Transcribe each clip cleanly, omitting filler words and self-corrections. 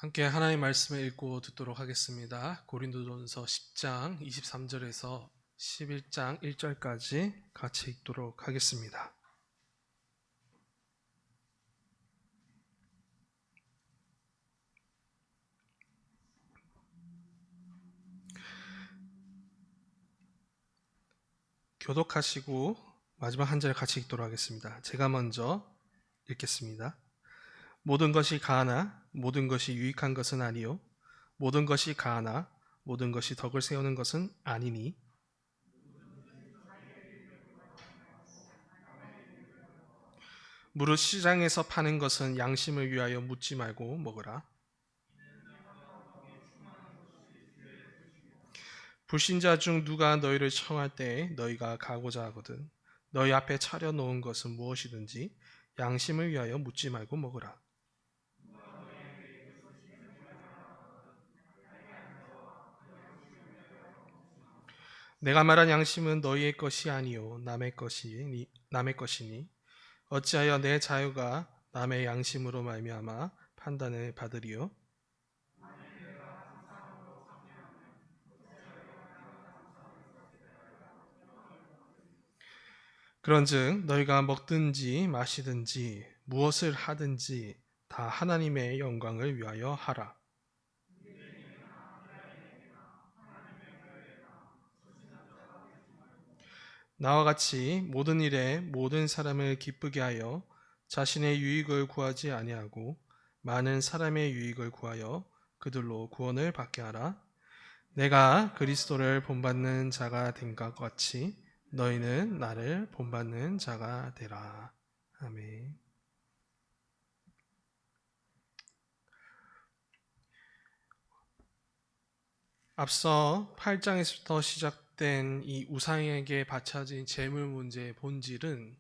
함께 하나님의 말씀을 읽고 듣도록 하겠습니다. 고린도전서 10장 23절에서 11장 1절까지 같이 읽도록 하겠습니다. 교독하시고 마지막 한 절 같이 읽도록 하겠습니다. 제가 먼저 읽겠습니다. 모든 것이 가하나 모든 것이 유익한 것은 아니요 모든 것이 가하나 모든 것이 덕을 세우는 것은 아니니 무릇 시장에서 파는 것은 양심을 위하여 묻지 말고 먹으라. 불신자 중 누가 너희를 청할 때에 너희가 가고자 하거든 너희 앞에 차려놓은 것은 무엇이든지 양심을 위하여 묻지 말고 먹으라. 내가 말한 양심은 너희의 것이 아니요 남의 것이니 어찌하여 내 자유가 남의 양심으로 말미암아 판단을 받으리요. 그런즉 너희가 먹든지 마시든지 무엇을 하든지 다 하나님의 영광을 위하여 하라. 나와 같이 모든 일에 모든 사람을 기쁘게 하여 자신의 유익을 구하지 아니하고 많은 사람의 유익을 구하여 그들로 구원을 받게 하라. 내가 그리스도를 본받는 자가 된 것 같이 너희는 나를 본받는 자가 되라. 아멘. 앞서 8장에서부터 시작된 이 우상에게 바쳐진 재물 문제의 본질은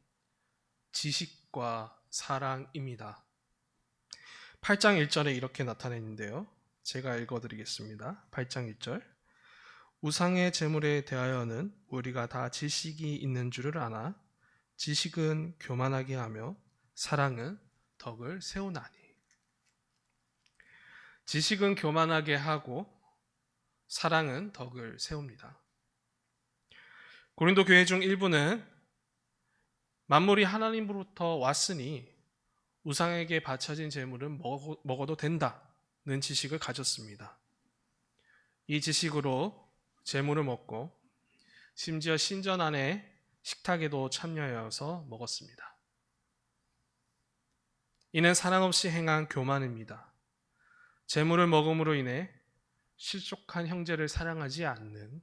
지식과 사랑입니다. 8장 1절에 이렇게 나타내는데요. 제가 읽어드리겠습니다. 8장 1절. 우상의 재물에 대하여는 우리가 다 지식이 있는 줄을 아나 지식은 교만하게 하며 사랑은 덕을 세우나니. 지식은 교만하게 하고 사랑은 덕을 세웁니다. 고린도 교회 중 일부는 만물이 하나님으로부터 왔으니 우상에게 바쳐진 재물은 먹어도 된다는 지식을 가졌습니다. 이 지식으로 재물을 먹고 심지어 신전 안에 식탁에도 참여하여서 먹었습니다. 이는 사랑 없이 행한 교만입니다. 재물을 먹음으로 인해 실족한 형제를 사랑하지 않는,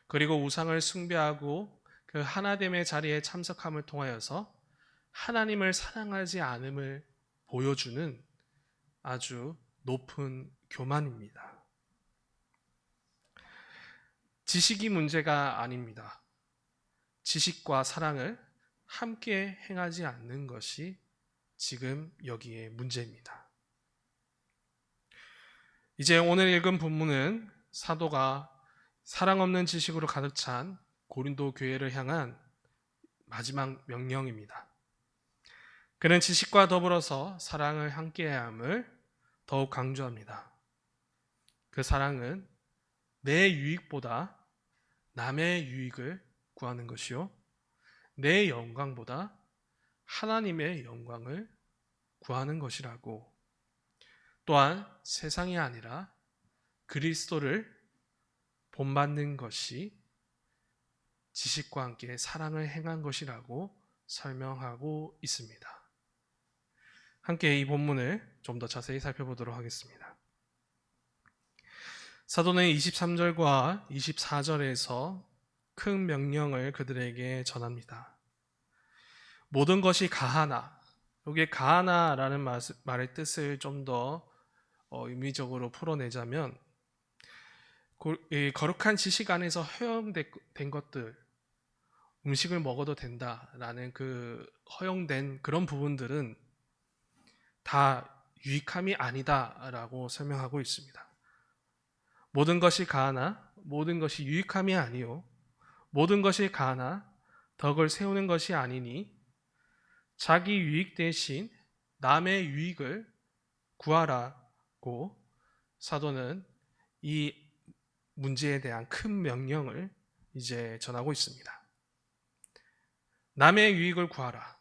그리고 우상을 숭배하고 그 하나됨의 자리에 참석함을 통하여서 하나님을 사랑하지 않음을 보여주는 아주 높은 교만입니다. 지식이 문제가 아닙니다. 지식과 사랑을 함께 행하지 않는 것이 지금 여기에 문제입니다. 이제 오늘 읽은 본문은 사도가 사랑 없는 지식으로 가득 찬 고린도 교회를 향한 마지막 명령입니다. 그는 지식과 더불어서 사랑을 함께해야 함을 더욱 강조합니다. 그 사랑은 내 유익보다 남의 유익을 구하는 것이요, 내 영광보다 하나님의 영광을 구하는 것이라고, 또한 세상이 아니라 그리스도를 본받는 것이 지식과 함께 사랑을 행한 것이라고 설명하고 있습니다. 함께 이 본문을 좀 더 자세히 살펴보도록 하겠습니다. 사도는 23절과 24절에서 큰 명령을 그들에게 전합니다. 모든 것이 가하나, 여기에 가하나라는 말의 뜻을 좀 더 의미적으로 풀어내자면 거룩한 지식 안에서 허용된 것들, 음식을 먹어도 된다라는 그 허용된 그런 부분들은 다 유익함이 아니다라고 설명하고 있습니다. 모든 것이 가하나 모든 것이 유익함이 아니요 모든 것이 가하나 덕을 세우는 것이 아니니 자기 유익 대신 남의 유익을 구하라고 듣고 사도는 이 문제에 대한 큰 명령을 이제 전하고 있습니다. 남의 유익을 구하라.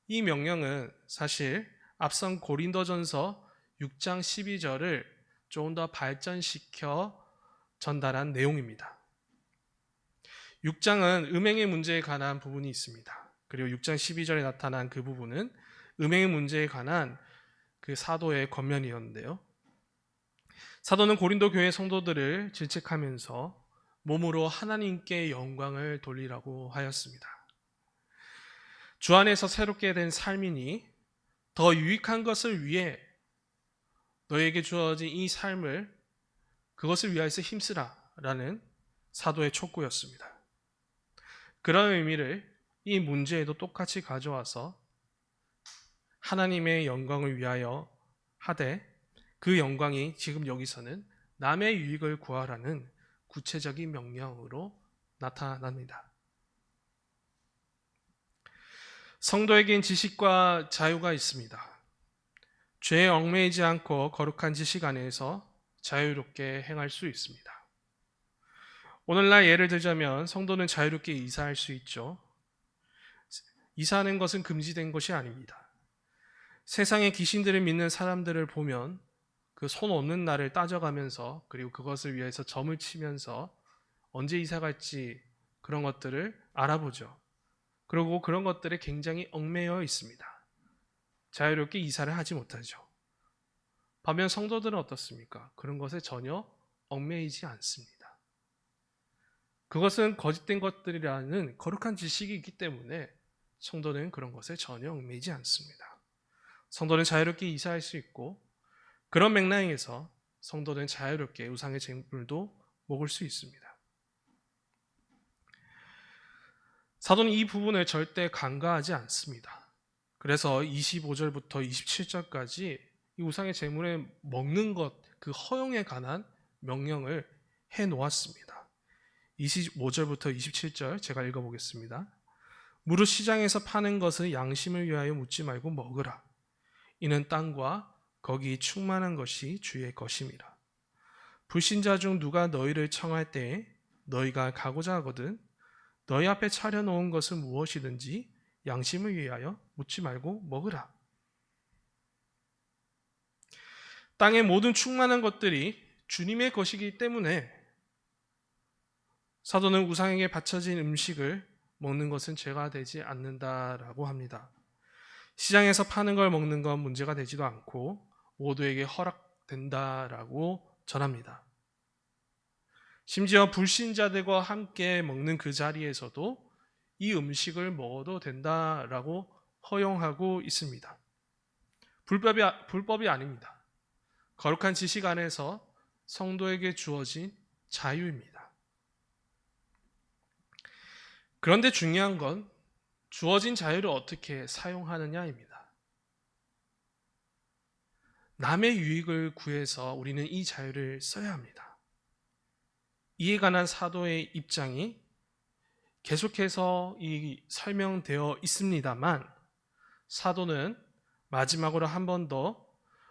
이 명령은 사실 앞선 고린도전서 6장 12절을 조금 더 발전시켜 전달한 내용입니다. 6장은 음행의 문제에 관한 부분이 있습니다. 그리고 6장 12절에 나타난 그 부분은 음행의 문제에 관한 그 사도의 권면이었는데요. 사도는 고린도 교회 성도들을 질책하면서 몸으로 하나님께 영광을 돌리라고 하였습니다. 주 안에서 새롭게 된 삶이니 더 유익한 것을 위해 너에게 주어진 이 삶을 그것을 위하여서 힘쓰라 라는 사도의 촉구였습니다. 그런 의미를 이 문제에도 똑같이 가져와서 하나님의 영광을 위하여 하되 그 영광이 지금 여기서는 남의 유익을 구하라는 구체적인 명령으로 나타납니다. 성도에겐 지식과 자유가 있습니다. 죄에 얽매이지 않고 거룩한 지식 안에서 자유롭게 행할 수 있습니다. 오늘날 예를 들자면 성도는 자유롭게 이사할 수 있죠. 이사하는 것은 금지된 것이 아닙니다. 세상의 귀신들을 믿는 사람들을 보면 그 손 없는 날을 따져가면서 그리고 그것을 위해서 점을 치면서 언제 이사 갈지 그런 것들을 알아보죠. 그리고 그런 것들에 굉장히 얽매여 있습니다. 자유롭게 이사를 하지 못하죠. 반면 성도들은 어떻습니까? 그런 것에 전혀 얽매이지 않습니다. 그것은 거짓된 것들이라는 거룩한 지식이 있기 때문에 성도는 그런 것에 전혀 얽매이지 않습니다. 성도는 자유롭게 이사할 수 있고 그런 맥락에서 성도는 자유롭게 우상의 제물도 먹을 수 있습니다. 사도는 이 부분을 절대 간과하지 않습니다. 그래서 25절부터 27절까지 이 우상의 제물에 먹는 것, 그 허용에 관한 명령을 해 놓았습니다. 25절부터 27절 제가 읽어보겠습니다. 무릇 시장에서 파는 것을 양심을 위하여 묻지 말고 먹으라. 이는 땅과 거기 충만한 것이 주의 것임이라. 불신자 중 누가 너희를 청할 때에 너희가 가고자 하거든 너희 앞에 차려놓은 것은 무엇이든지 양심을 위하여 묻지 말고 먹으라. 땅의 모든 충만한 것들이 주님의 것이기 때문에 사도는 우상에게 바쳐진 음식을 먹는 것은 죄가 되지 않는다라고 합니다. 시장에서 파는 걸 먹는 건 문제가 되지도 않고 모두에게 허락된다라고 전합니다. 심지어 불신자들과 함께 먹는 그 자리에서도 이 음식을 먹어도 된다라고 허용하고 있습니다. 불법이 아닙니다. 거룩한 지식 안에서 성도에게 주어진 자유입니다. 그런데 중요한 건 주어진 자유를 어떻게 사용하느냐입니다. 남의 유익을 구해서 우리는 이 자유를 써야 합니다. 이에 관한 사도의 입장이 계속해서 설명되어 있습니다만 사도는 마지막으로 한 번 더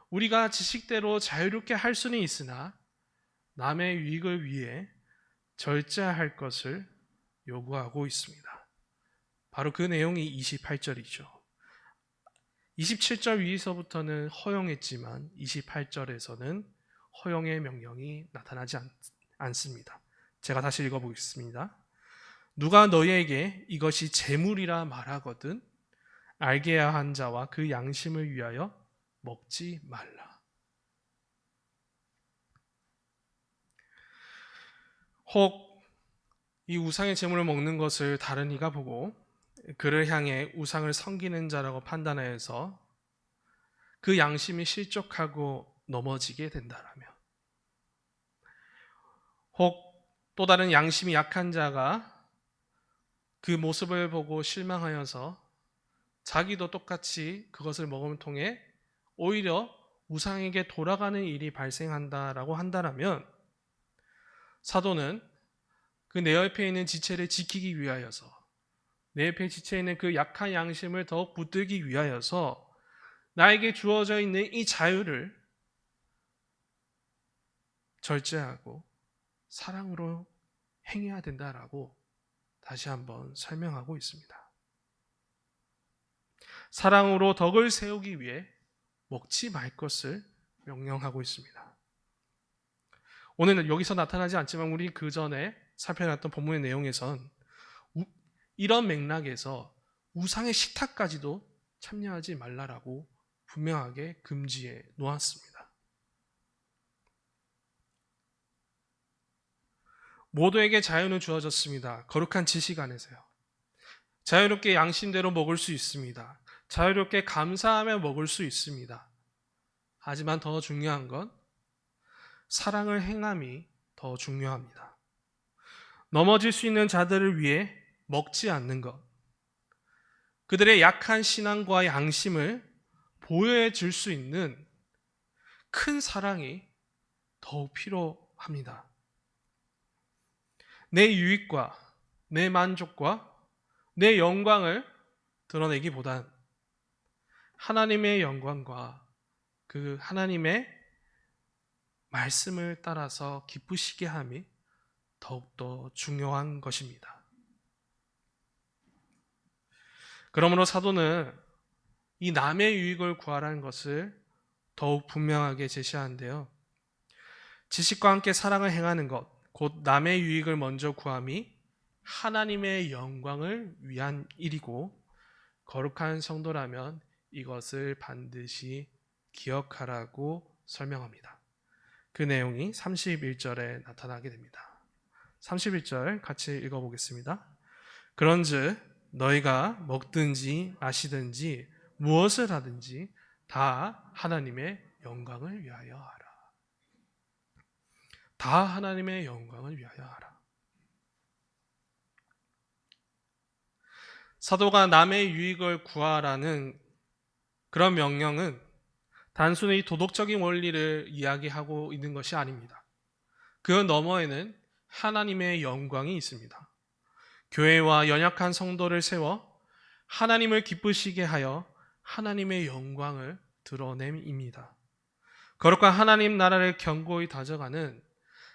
우리가 지식대로 자유롭게 할 수는 있으나 남의 유익을 위해 절제할 것을 요구하고 있습니다. 바로 그 내용이 28절이죠. 27절 위에서부터는 허용했지만 28절에서는 허용의 명령이 나타나지 않습니다. 제가 다시 읽어보겠습니다. 누가 너희에게 이것이 재물이라 말하거든 알게 해야 한 자와 그 양심을 위하여 먹지 말라. 혹 이 우상의 재물을 먹는 것을 다른 이가 보고 그를 향해 우상을 섬기는 자라고 판단하여서 그 양심이 실족하고 넘어지게 된다라면 혹 또 다른 양심이 약한 자가 그 모습을 보고 실망하여서 자기도 똑같이 그것을 먹음을 통해 오히려 우상에게 돌아가는 일이 발생한다라고 한다면 사도는 그 내 옆에 있는 지체를 지키기 위하여서 내 옆에 지체에 있는 그 약한 양심을 더욱 붙들기 위하여서 나에게 주어져 있는 이 자유를 절제하고 사랑으로 행해야 된다라고 다시 한번 설명하고 있습니다. 사랑으로 덕을 세우기 위해 먹지 말 것을 명령하고 있습니다. 오늘은 여기서 나타나지 않지만 우리 그 전에 살펴났던 본문의 내용에선 이런 맥락에서 우상의 식탁까지도 참여하지 말라라고 분명하게 금지해 놓았습니다. 모두에게 자유는 주어졌습니다. 거룩한 지식 안에서요. 자유롭게 양심대로 먹을 수 있습니다. 자유롭게 감사하며 먹을 수 있습니다. 하지만 더 중요한 건 사랑을 행함이 더 중요합니다. 넘어질 수 있는 자들을 위해 먹지 않는 것, 그들의 약한 신앙과 양심을 보호해 줄 수 있는 큰 사랑이 더욱 필요합니다. 내 유익과 내 만족과 내 영광을 드러내기보단 하나님의 영광과 그 하나님의 말씀을 따라서 기쁘시게 함이 더욱더 중요한 것입니다. 그러므로 사도는 이 남의 유익을 구하라는 것을 더욱 분명하게 제시하는데요. 지식과 함께 사랑을 행하는 것, 곧 남의 유익을 먼저 구함이 하나님의 영광을 위한 일이고 거룩한 성도라면 이것을 반드시 기억하라고 설명합니다. 그 내용이 31절에 나타나게 됩니다. 31절 같이 읽어보겠습니다. 그런즉 너희가 먹든지 마시든지 무엇을 하든지 다 하나님의 영광을 위하여 하라. 다 하나님의 영광을 위하여 하라. 사도가 남의 유익을 구하라는 그런 명령은 단순히 도덕적인 원리를 이야기하고 있는 것이 아닙니다. 그 너머에는 하나님의 영광이 있습니다. 교회와 연약한 성도를 세워 하나님을 기쁘시게 하여 하나님의 영광을 드러냄입니다. 거룩한 하나님 나라를 견고히 다져가는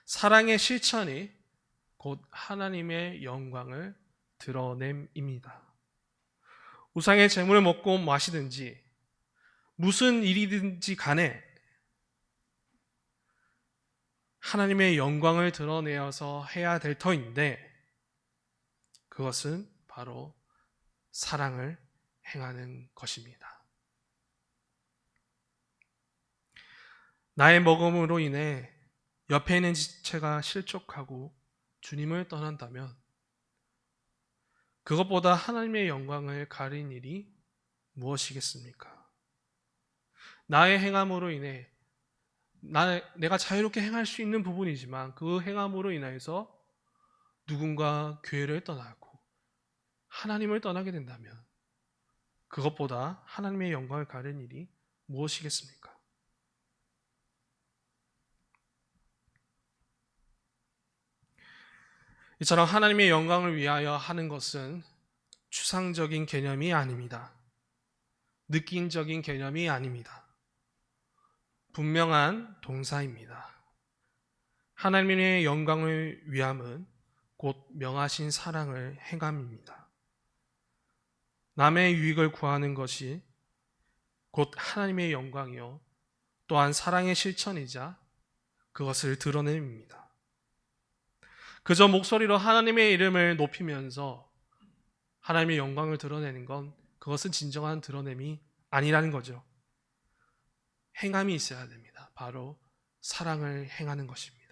사랑의 실천이 곧 하나님의 영광을 드러냄입니다. 우상의 재물을 먹고 마시든지 무슨 일이든지 간에 하나님의 영광을 드러내어서 해야 될 터인데 그것은 바로 사랑을 행하는 것입니다. 나의 먹음으로 인해 옆에 있는 지체가 실족하고 주님을 떠난다면 그것보다 하나님의 영광을 가린 일이 무엇이겠습니까? 나의 행함으로 인해 내가 자유롭게 행할 수 있는 부분이지만 그 행함으로 인해서 누군가 교회를 떠나고 하나님을 떠나게 된다면 그것보다 하나님의 영광을 가린 일이 무엇이겠습니까? 이처럼 하나님의 영광을 위하여 하는 것은 추상적인 개념이 아닙니다. 느낌적인 개념이 아닙니다. 분명한 동사입니다. 하나님의 영광을 위함은 곧 명하신 사랑을 행함입니다. 남의 유익을 구하는 것이 곧 하나님의 영광이요 또한 사랑의 실천이자 그것을 드러냄입니다. 그저 목소리로 하나님의 이름을 높이면서 하나님의 영광을 드러내는 건 그것은 진정한 드러냄이 아니라는 거죠. 행함이 있어야 됩니다. 바로 사랑을 행하는 것입니다.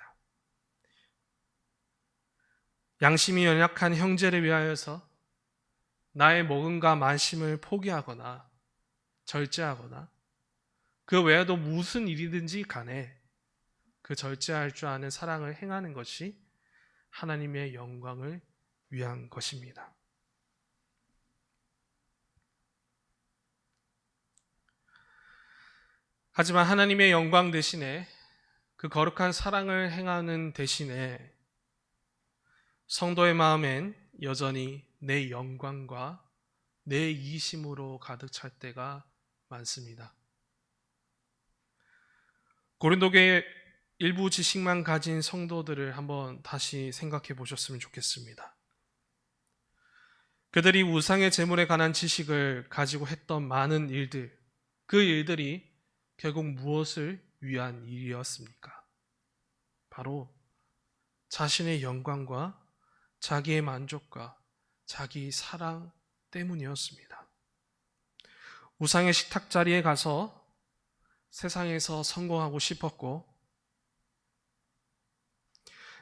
양심이 연약한 형제를 위하여서 나의 먹음과 마심을 포기하거나 절제하거나 그 외에도 무슨 일이든지 간에 그 절제할 줄 아는 사랑을 행하는 것이 하나님의 영광을 위한 것입니다. 하지만 하나님의 영광 대신에 그 거룩한 사랑을 행하는 대신에 성도의 마음엔 여전히 내 영광과 내 이심으로 가득 찰 때가 많습니다. 고린도 교회 일부 지식만 가진 성도들을 한번 다시 생각해 보셨으면 좋겠습니다. 그들이 우상의 제물에 관한 지식을 가지고 했던 많은 일들, 그 일들이 결국 무엇을 위한 일이었습니까? 바로 자신의 영광과 자기의 만족과 자기 사랑 때문이었습니다. 우상의 식탁 자리에 가서 세상에서 성공하고 싶었고,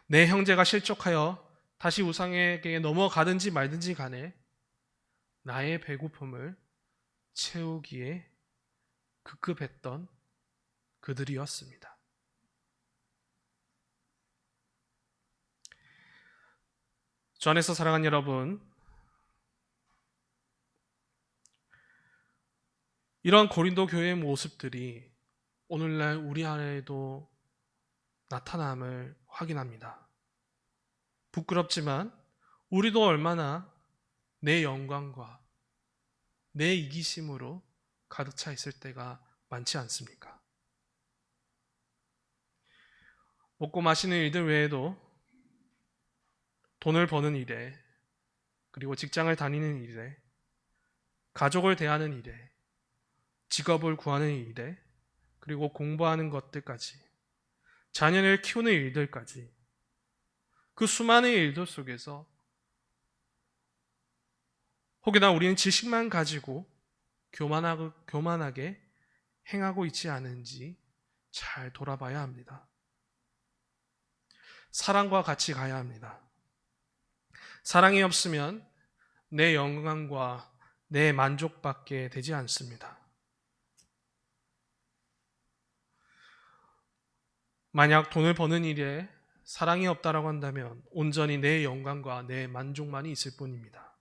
내 형제가 실족하여 다시 우상에게 넘어가든지 말든지 간에 나의 배고픔을 채우기에 급급했던 그들이었습니다. 주 안에서 사랑하는 여러분, 이런 고린도 교회의 모습들이 오늘날 우리 안에도 나타남을 확인합니다. 부끄럽지만 우리도 얼마나 내 영광과 내 이기심으로 가득 차 있을 때가 많지 않습니까? 먹고 마시는 일들 외에도 돈을 버는 일에, 그리고 직장을 다니는 일에, 가족을 대하는 일에, 직업을 구하는 일에, 그리고 공부하는 것들까지, 자녀를 키우는 일들까지, 그 수많은 일들 속에서 혹여나 우리는 지식만 가지고 교만하게 행하고 있지 않은지 잘 돌아봐야 합니다. 사랑과 같이 가야 합니다. 사랑이 없으면 내 영광과 내 만족밖에 되지 않습니다. 만약 돈을 버는 일에 사랑이 없다라고 한다면 온전히 내 영광과 내 만족만이 있을 뿐입니다.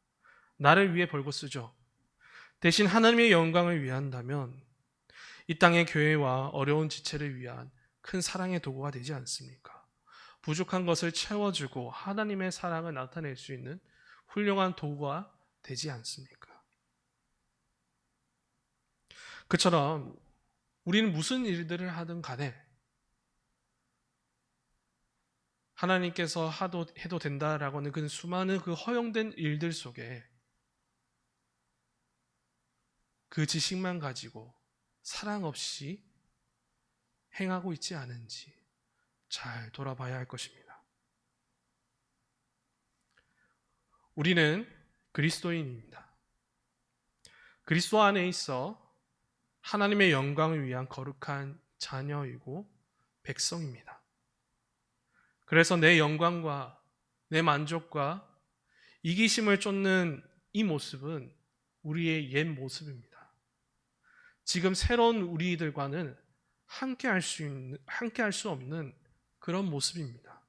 나를 위해 벌고 쓰죠. 대신 하나님의 영광을 위한다면 이 땅의 교회와 어려운 지체를 위한 큰 사랑의 도구가 되지 않습니까? 부족한 것을 채워주고 하나님의 사랑을 나타낼 수 있는 훌륭한 도구가 되지 않습니까? 그처럼 우리는 무슨 일들을 하든 간에 하나님께서 해도 된다라고 하는 그 수많은 그 허용된 일들 속에 그 지식만 가지고 사랑 없이 행하고 있지 않은지 잘 돌아봐야 할 것입니다. 우리는 그리스도인입니다. 그리스도 안에 있어 하나님의 영광을 위한 거룩한 자녀이고 백성입니다. 그래서 내 영광과 내 만족과 이기심을 쫓는 이 모습은 우리의 옛 모습입니다. 지금 새로운 우리들과는 함께 할 수 없는 그런 모습입니다.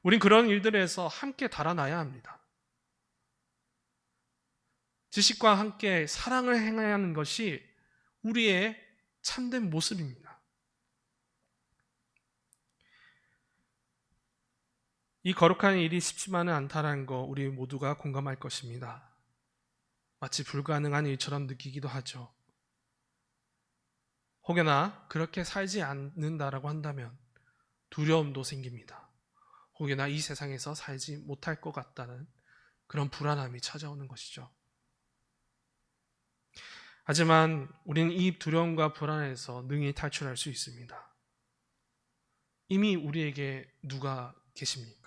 우린 그런 일들에서 함께 달아나야 합니다. 지식과 함께 사랑을 행해야 하는 것이 우리의 참된 모습입니다. 이 거룩한 일이 쉽지만은 않다는 거 우리 모두가 공감할 것입니다. 마치 불가능한 일처럼 느끼기도 하죠. 혹여나 그렇게 살지 않는다라고 한다면 두려움도 생깁니다. 혹여나 이 세상에서 살지 못할 것 같다는 그런 불안함이 찾아오는 것이죠. 하지만 우리는 이 두려움과 불안에서 능히 탈출할 수 있습니다. 이미 우리에게 누가 계십니까?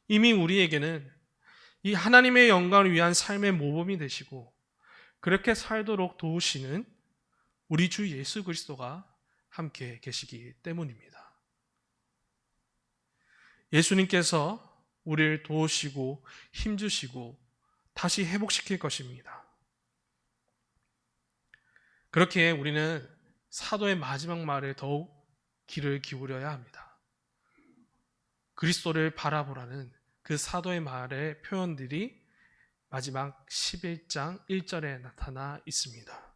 이미 우리에게는 이 하나님의 영광을 위한 삶의 모범이 되시고 그렇게 살도록 도우시는 우리 주 예수 그리스도가 함께 계시기 때문입니다. 예수님께서 우리를 도우시고 힘주시고 다시 회복시킬 것입니다. 그렇게 우리는 사도의 마지막 말에 더욱 귀를 기울여야 합니다. 그리스도를 바라보라는 그 사도의 말의 표현들이 마지막 11장 1절에 나타나 있습니다.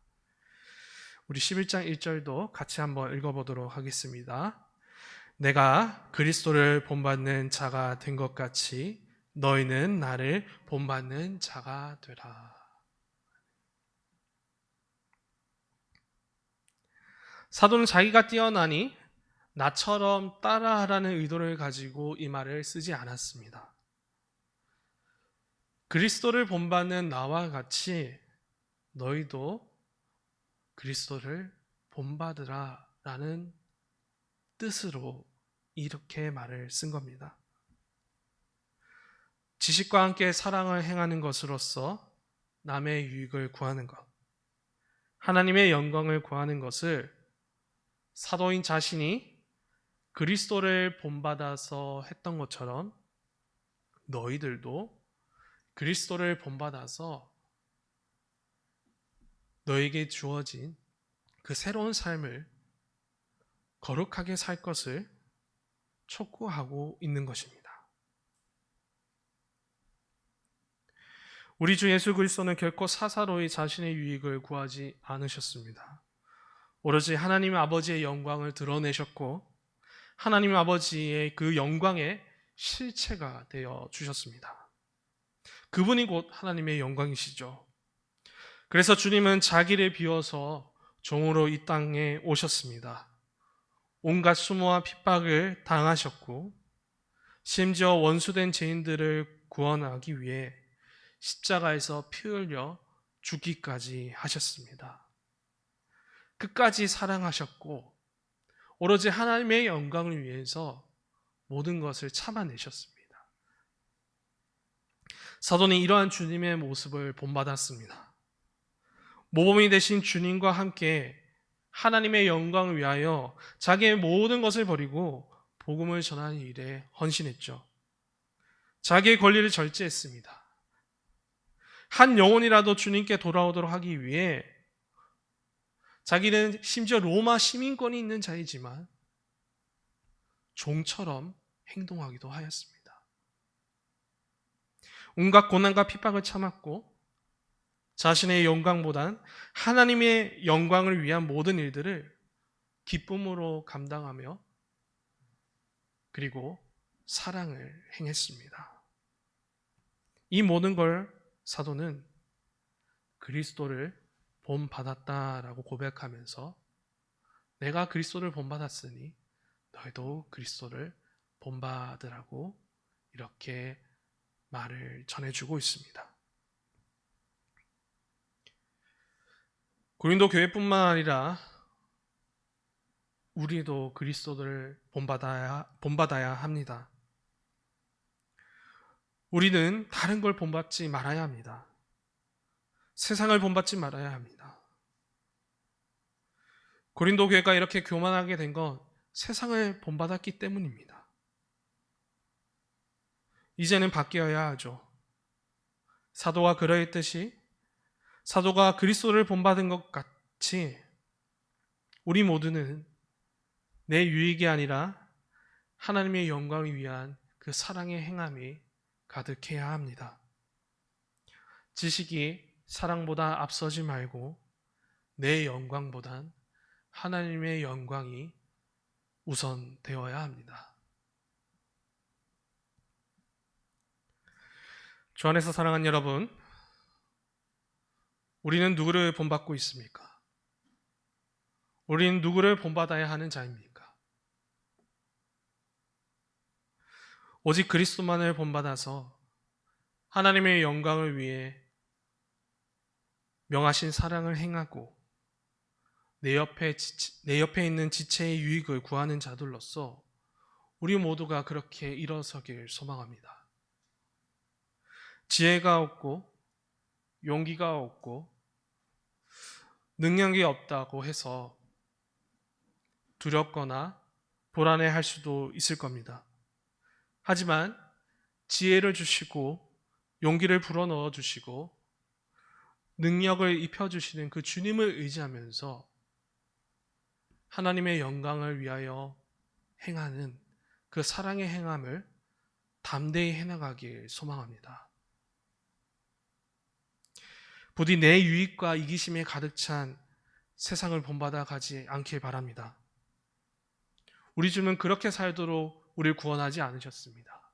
우리 11장 1절도 같이 한번 읽어보도록 하겠습니다. 내가 그리스도를 본받는 자가 된 것 같이 너희는 나를 본받는 자가 되라. 사도는 자기가 뛰어나니 나처럼 따라하라는 의도를 가지고 이 말을 쓰지 않았습니다. 그리스도를 본받는 나와 같이 너희도 그리스도를 본받으라 라는 뜻으로 이렇게 말을 쓴 겁니다. 지식과 함께 사랑을 행하는 것으로서 남의 유익을 구하는 것, 하나님의 영광을 구하는 것을 사도인 자신이 그리스도를 본받아서 했던 것처럼 너희들도 그리스도를 본받아서 너에게 주어진 그 새로운 삶을 거룩하게 살 것을 촉구하고 있는 것입니다. 우리 주 예수 그리스도는 결코 사사로이 자신의 유익을 구하지 않으셨습니다. 오로지 하나님 아버지의 영광을 드러내셨고 하나님 아버지의 그 영광의 실체가 되어 주셨습니다. 그분이 곧 하나님의 영광이시죠. 그래서 주님은 자기를 비워서 종으로 이 땅에 오셨습니다. 온갖 수모와 핍박을 당하셨고 심지어 원수된 죄인들을 구원하기 위해 십자가에서 피 흘려 죽기까지 하셨습니다. 끝까지 사랑하셨고 오로지 하나님의 영광을 위해서 모든 것을 참아내셨습니다. 사도는 이러한 주님의 모습을 본받았습니다. 모범이 되신 주님과 함께 하나님의 영광을 위하여 자기의 모든 것을 버리고 복음을 전하는 일에 헌신했죠. 자기의 권리를 절제했습니다. 한 영혼이라도 주님께 돌아오도록 하기 위해 자기는 심지어 로마 시민권이 있는 자이지만 종처럼 행동하기도 하였습니다. 온갖 고난과 핍박을 참았고 자신의 영광보단 하나님의 영광을 위한 모든 일들을 기쁨으로 감당하며 그리고 사랑을 행했습니다. 이 모든 걸 사도는 그리스도를 본받았다라고 고백하면서 내가 그리스도를 본받았으니 너희도 그리스도를 본받으라고 이렇게 말을 전해주고 있습니다. 고린도 교회뿐만 아니라 우리도 그리스도를 본받아야 합니다. 우리는 다른 걸 본받지 말아야 합니다. 세상을 본받지 말아야 합니다. 고린도 교회가 이렇게 교만하게 된 건 세상을 본받았기 때문입니다. 이제는 바뀌어야 하죠. 사도가 그러했듯이 사도가 그리스도를 본받은 것 같이 우리 모두는 내 유익이 아니라 하나님의 영광을 위한 그 사랑의 행함이 가득해야 합니다. 지식이 사랑보다 앞서지 말고 내 영광보단 하나님의 영광이 우선되어야 합니다. 주 안에서 사랑하는 여러분, 우리는 누구를 본받고 있습니까? 우리는 누구를 본받아야 하는 자입니까? 오직 그리스도만을 본받아서 하나님의 영광을 위해 명하신 사랑을 행하고 내 옆에 있는 지체의 유익을 구하는 자들로서 우리 모두가 그렇게 일어서길 소망합니다. 지혜가 없고 용기가 없고 능력이 없다고 해서 두렵거나 불안해할 수도 있을 겁니다. 하지만 지혜를 주시고 용기를 불어넣어 주시고 능력을 입혀주시는 그 주님을 의지하면서 하나님의 영광을 위하여 행하는 그 사랑의 행함을 담대히 해나가길 소망합니다. 부디 내 유익과 이기심에 가득 찬 세상을 본받아 가지 않길 바랍니다. 우리 주는 그렇게 살도록 우리를 구원하지 않으셨습니다.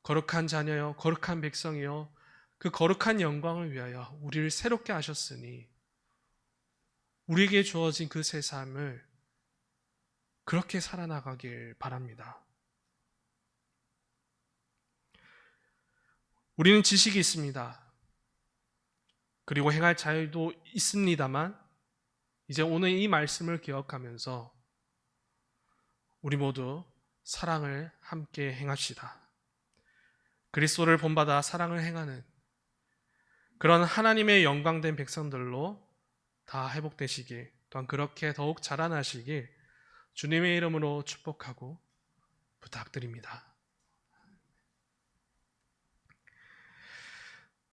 거룩한 자녀여, 거룩한 백성이여, 그 거룩한 영광을 위하여 우리를 새롭게 하셨으니 우리에게 주어진 그 새 삶을 그렇게 살아나가길 바랍니다. 우리는 지식이 있습니다. 그리고 행할 자유도 있습니다만 이제 오늘 이 말씀을 기억하면서 우리 모두 사랑을 함께 행합시다. 그리스도를 본받아 사랑을 행하는 그런 하나님의 영광된 백성들로 다 회복되시길, 또한 그렇게 더욱 자라나시길 주님의 이름으로 축복하고 부탁드립니다.